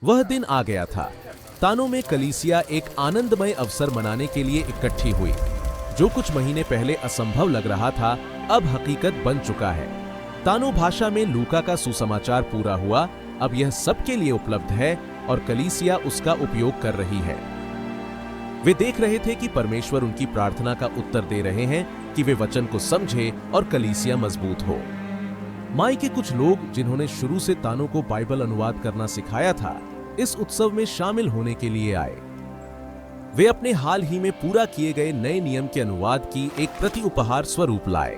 वह दिन आ गया था। तानो में कलीसिया एक आनंदमय अवसर मनाने के लिए इकट्ठी हुई। जो कुछ महीने पहले असंभव लग रहा था, अब हकीकत बन चुका है। तानो भाषा में लूका का सुसमाचार पूरा हुआ। अब यह सबके लिए उपलब्ध है और कलीसिया उसका उपयोग कर रही है। वे देख रहे थे कि परमेश्वर उनकी प्रार्थना का उत्तर दे रहे हैं कि वे वचन को समझे और कलीसिया मजबूत हो। माई के कुछ लोग, जिन्होंने शुरू से तानो को बाइबल अनुवाद करना सिखाया था, इस उत्सव में शामिल होने के लिए आए। वे अपने हाल ही में पूरा किए गए नए नियम के अनुवाद की एक प्रति उपहार स्वरूप लाए।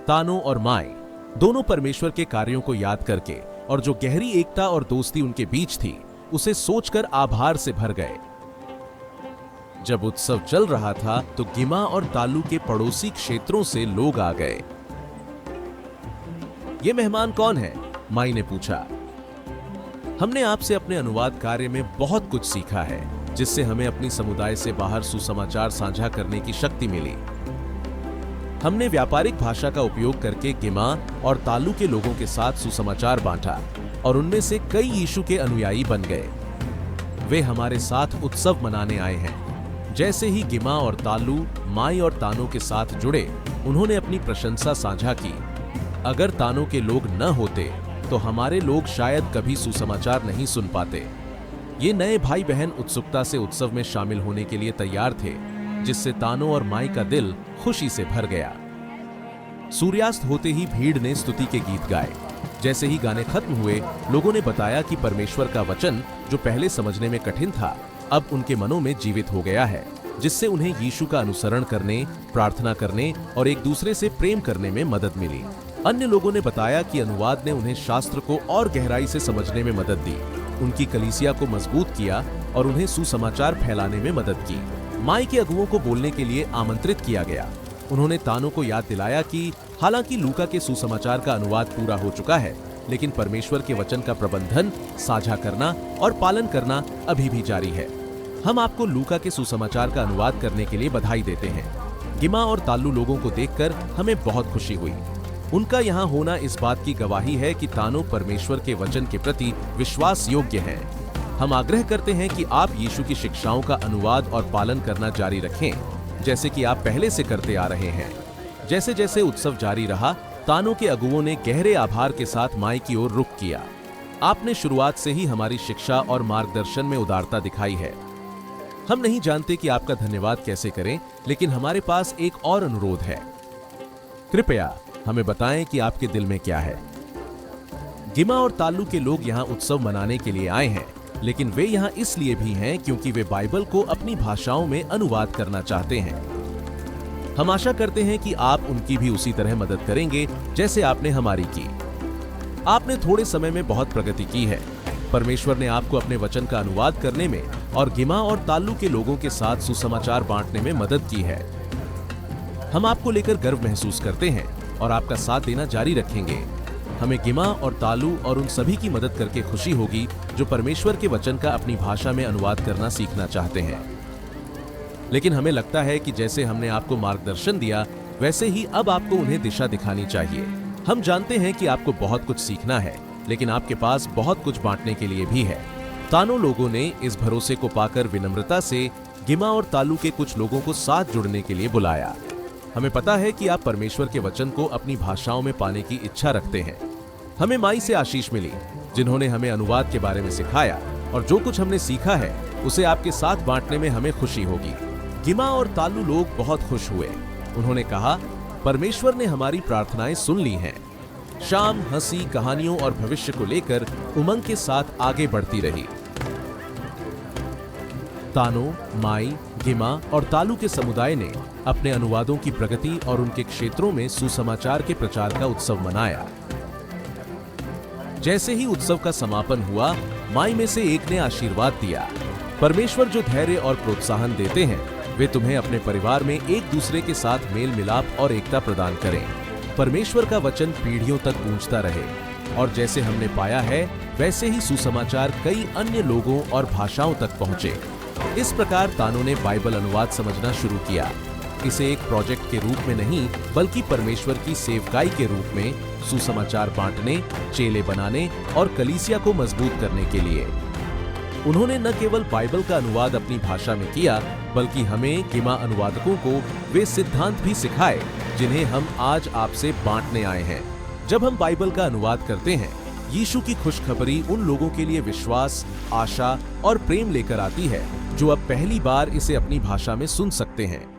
तानो और माई दोनों परमेश्वर के कार्यों को याद करके और जो गहरी एकता और दोस्ती उनके बीच थी, उसे सोचकर आभार से भर गए। जब उत्सव चल रहा था तो गिमा और तालू के पड़ोसी क्षेत्रों से लोग आ गए। ये मेहमान कौन है? माई ने पूछा। हमने आपसे अपने अनुवाद कार्य में बहुत कुछ सीखा है, जिससे हमें अपनी समुदाय से बाहर सुसमाचार साझा करने की शक्ति मिली। हमने व्यापारिक भाषा का उपयोग करके गिमा और तालू के लोगों के साथ सुसमाचार बांटा और उनमें से कई यीशु के अनुयायी बन गए। वे हमारे साथ उत्सव मनाने आए हैं। जैसे ही गिमा और तालू माई और तानो के साथ जुड़े, उन्होंने अपनी प्रशंसा साझा की। अगर तानो के लोग न होते तो हमारे लोग शायद कभी सुसमाचार नहीं सुन पाते। ये नए भाई बहन उत्सुकता से उत्सव में शामिल होने के लिए तैयार थे, जिससे तानो और माई का दिल खुशी से भर गया। सूर्यास्त होते ही भीड़ ने स्तुति के गीत गाए। जैसे ही गाने खत्म हुए, लोगों ने बताया कि परमेश्वर का वचन, जो पहले समझने में कठिन था, अब उनके मनों में जीवित हो गया है, जिससे उन्हें यीशु का अनुसरण करने, प्रार्थना करने और एक दूसरे से प्रेम करने में मदद मिली। अन्य लोगों ने बताया कि अनुवाद ने उन्हें शास्त्र को और गहराई से समझने में मदद दी, उनकी कलीसिया को मजबूत किया और उन्हें सुसमाचार फैलाने में मदद की। माई के अगुओं को बोलने के लिए आमंत्रित किया गया। उन्होंने तानो को याद दिलाया कि हालांकि लूका के सुसमाचार का अनुवाद पूरा हो चुका है, लेकिन परमेश्वर के वचन का प्रबंधन, साझा करना और पालन करना अभी भी जारी है। हम आपको लूका के सुसमाचार का अनुवाद करने के लिए बधाई देते हैं। गिमा और तालू लोगों को देखकर हमें बहुत खुशी हुई। उनका यहाँ होना इस बात की गवाही है कि तानो परमेश्वर के वचन के प्रति विश्वास योग्य है। हम आग्रह करते हैं कि आप यीशु की शिक्षाओं का अनुवाद और पालन करना जारी रखें, जैसे कि आप पहले से करते आ रहे हैं। जैसे जैसे उत्सव जारी रहा, तानो के अगुओं ने गहरे आभार के साथ माई की ओर रुख किया। आपने शुरुआत से ही हमारी शिक्षा और मार्गदर्शन में उदारता दिखाई है। हम नहीं जानते कि आपका धन्यवाद कैसे करें, लेकिन हमारे पास एक और अनुरोध है। कृपया हमें बताएं कि आपके दिल में क्या है। गिमा और तालू के लोग यहाँ उत्सव मनाने के लिए आए हैं, लेकिन वे यहाँ इसलिए भी हैं क्योंकि वे बाइबल को अपनी भाषाओं में अनुवाद करना चाहते हैं। हम आशा करते हैं कि आप उनकी भी उसी तरह मदद करेंगे जैसे आपने हमारी की। आपने थोड़े समय में बहुत प्रगति की है। परमेश्वर ने आपको अपने वचन का अनुवाद करने में और गिमा और तालू के लोगों के साथ सुसमाचार बांटने में मदद की है। हम आपको लेकर गर्व महसूस करते हैं और आपका साथ देना जारी रखेंगे। हमें गिमा और तालू और उन सभी की मदद करके खुशी होगी जो परमेश्वर के वचन का अपनी भाषा में अनुवाद करना सीखना चाहते हैं। लेकिन हमें लगता है कि जैसे हमने आपको मार्गदर्शन दिया, वैसे ही अब आपको उन्हें दिशा दिखानी चाहिए। हम जानते हैं कि आपको बहुत कुछ सीखना है, लेकिन आपके पास बहुत कुछ बांटने के लिए भी है। तानो लोगों ने इस भरोसे को पाकर विनम्रता से गिमा और तालू के कुछ लोगों को साथ जुड़ने के लिए बुलाया। हमें पता है कि आप परमेश्वर के वचन को अपनी भाषाओं में पाने की इच्छा रखते हैं। हमें माई से आशीष मिली, जिन्होंने हमें अनुवाद के बारे में सिखाया, और जो कुछ हमने सीखा है उसे आपके साथ बांटने में हमें खुशी होगी। गिमा और तालू लोग बहुत खुश हुए। उन्होंने कहा, परमेश्वर ने हमारी प्रार्थनाएं सुन ली हैं। शाम हंसी, कहानियों और भविष्य को लेकर उमंग के साथ आगे बढ़ती रही। तानो, माई, गिमा और तालू के समुदाय ने अपने अनुवादों की प्रगति और उनके क्षेत्रों में सुसमाचार के प्रचार का उत्सव मनाया। जैसे ही उत्सव का समापन हुआ, माई में से एक ने आशीर्वाद दिया, परमेश्वर जो धैर्य और प्रोत्साहन देते हैं, वे तुम्हें अपने परिवार में एक दूसरे के साथ मेल मिलाप और एकता प्रदान करें। परमेश्वर का वचन पीढ़ियों तक गूंजता रहे, और जैसे हमने पाया है, वैसे ही सुसमाचार कई अन्य लोगों और भाषाओं तक पहुंचे। इस प्रकार तानो ने बाइबल अनुवाद समझना शुरू किया। इसे एक प्रोजेक्ट के रूप में नहीं, बल्कि परमेश्वर की सेवकाई के रूप में, सुसमाचार बांटने, चेले बनाने और कलीसिया को मजबूत करने के लिए। उन्होंने न केवल बाइबल का अनुवाद अपनी भाषा में किया, बल्कि हमें किमा अनुवादकों को वे सिद्धांत भी सिखाए जिन्हें हम आज आपसे बांटने आए हैं। जब हम बाइबल का अनुवाद करते हैं, यीशु की खुशखबरी उन लोगों के लिए विश्वास, आशा और प्रेम लेकर आती है जो अब पहली बार इसे अपनी भाषा में सुन सकते हैं।